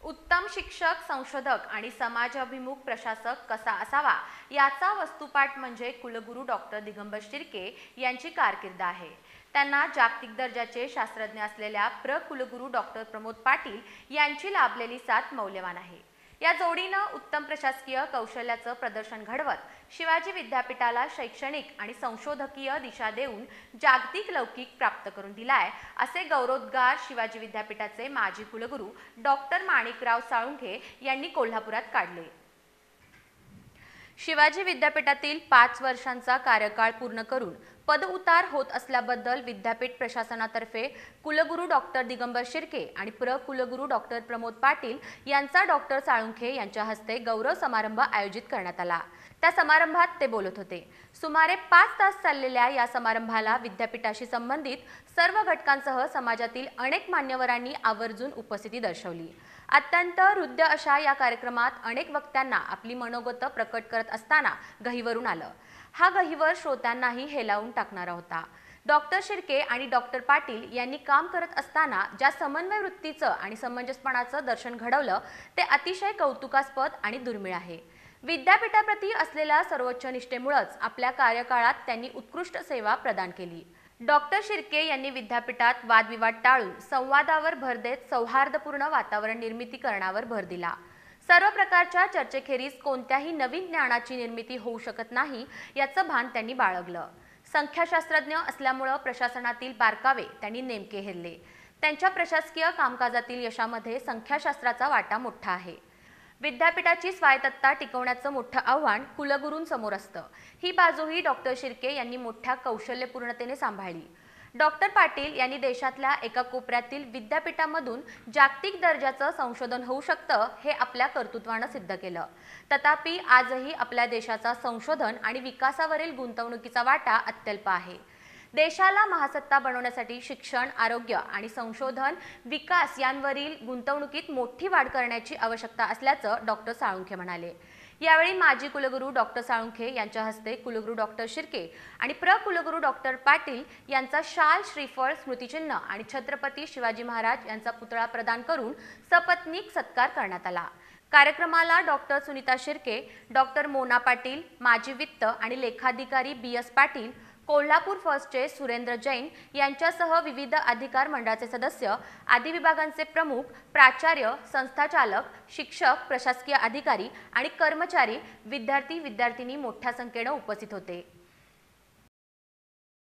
उत्तम शिक्षक, संशोधक आणि समाजाभिमुख प्रशासक कसा असावा याचा वस्तुपाठ म्हणजे कुलगुरू डॉक्टर दिगंबर शिर्के यांची कारकीर्द आहे। त्यांना जागतिक दर्जाचे शास्त्रज्ञ असलेल्या कुलगुरू डॉक्टर प्रमोद पाटील यांची लाभलेली साथ मौल्यवान आहे। या जोडीनं उत्तम प्रशासकीय कौशल्याचं प्रदर्शन घडवत शिवाजी विद्यापीठाला शैक्षणिक आणि संशोधकीय दिशा देऊन जागतिक लौकिक प्राप्त करून दिलाय, असे गौरवोद्गार शिवाजी विद्यापीठाचे माजी कुलगुरू डॉक्टर माणिकराव साळुंखे यांनी कोल्हापुरात काढले। शिवाजी विद्यापीठातील 5 वर्षांचा कार्यकाळ पूर्ण करून पदउतार होत असल्याबद्दल विद्यापीठ प्रशासनातर्फे कुलगुरू डॉक्टर दिगंबर शिर्के आणि कुलगुरू डॉक्टर प्रमोद पाटील यांचा डॉक्टर साळुंखे यांच्या हस्ते गौरव समारंभ आयोजित करण्यात आला। त्या समारंभात ते बोलत होते। सुमारे 5 तास चाललेल्या या समारंभाला विद्यापीठाशी संबंधित सर्व घटकांसह समाजातील अनेक मान्यवरांनी आवर्जून उपस्थिती दर्शवली। अत्यंत हृद्य अशा या कार्यक्रमात अनेक वक्त्यांना आपली मनोगत प्रकट करत असताना गहिवरून आलं। हा गहिवर श्रोत्यांनाही हेलावून टाकणारा होता। डॉक्टर शिर्के आणि डॉक्टर पाटील यांनी काम करत असताना ज्या समन्वय वृत्तीचं आणि समंजसपणाचं दर्शन घडवलं ते अतिशय कौतुकास्पद आणि दुर्मिळ आहे। विद्यापीठाप्रती असलेल्या सर्वोच्च निष्ठेमुळेच आपल्या कार्यकाळात त्यांनी उत्कृष्ट सेवा प्रदान केली। डॉक्टर शिर्के यांनी विद्यापीठात वादविवाद टाळून संवादावर भर देत सौहार्दपूर्ण वातावरण निर्मितीकरणावर भर दिला। सर्व प्रकारच्या चर्चेखेरीज कोणत्याही नवीन ज्ञानाची निर्मिती होऊ शकत नाही याचं भान त्यांनी बाळगलं। संख्याशास्त्रज्ञ असल्यामुळे प्रशासनातील बारकावे त्यांनी नेमके हेरले। त्यांच्या प्रशासकीय कामकाजातील यशामध्ये संख्याशास्त्राचा वाटा मोठा आहे। विद्यापीठाची स्वायत्तता टिकवण्याचं मोठं आव्हान कुलगुरूंसमोर असतं। ही बाजूही डॉक्टर शिर्के यांनी मोठ्या कौशल्यपूर्णतेने सांभाळली। डॉक्टर पाटील यांनी देशातल्या एका कोपऱ्यातील विद्यापीठामधून जागतिक दर्जाचं संशोधन होऊ शकतं हे आपल्या कर्तृत्वानं सिद्ध केलं। तथापि आजही आपल्या देशाचा संशोधन आणि विकासावरील गुंतवणुकीचा वाटा अत्यल्प आहे। देशाला महासत्ता बनवण्यासाठी शिक्षण, आरोग्य आणि संशोधन विकास यांवरील गुंतवणुकीत मोठी वाढ करण्याची आवश्यकता असल्याचं डॉक्टर साळुंखे म्हणाले। यावेळी माजी कुलगुरू डॉक्टर साळुंखे यांच्या हस्ते कुलगुरू डॉक्टर शिर्के आणि कुलगुरू डॉक्टर पाटील यांचा शाल, श्रीफळ, स्मृतिचिन्ह आणि छत्रपती शिवाजी महाराज यांचा पुतळा प्रदान करून सपत्नीक सत्कार करण्यात आला। कार्यक्रमाला डॉक्टर सुनीता शिर्के, डॉक्टर मोना पाटील, माजी वित्त आणि लेखाधिकारी BS पाटील, कोल्हापूर फर्स्टचे सुरेंद्र जैन यांच्यासह विविध अधिकार मंडळाचे सदस्य, आदी विभागांचे प्रमुख, प्राचार्य, संस्थाचालक, शिक्षक, प्रशासकीय अधिकारी आणि कर्मचारी, विद्यार्थी विद्यार्थिनी मोठ्या संख्येने उपस्थित होते।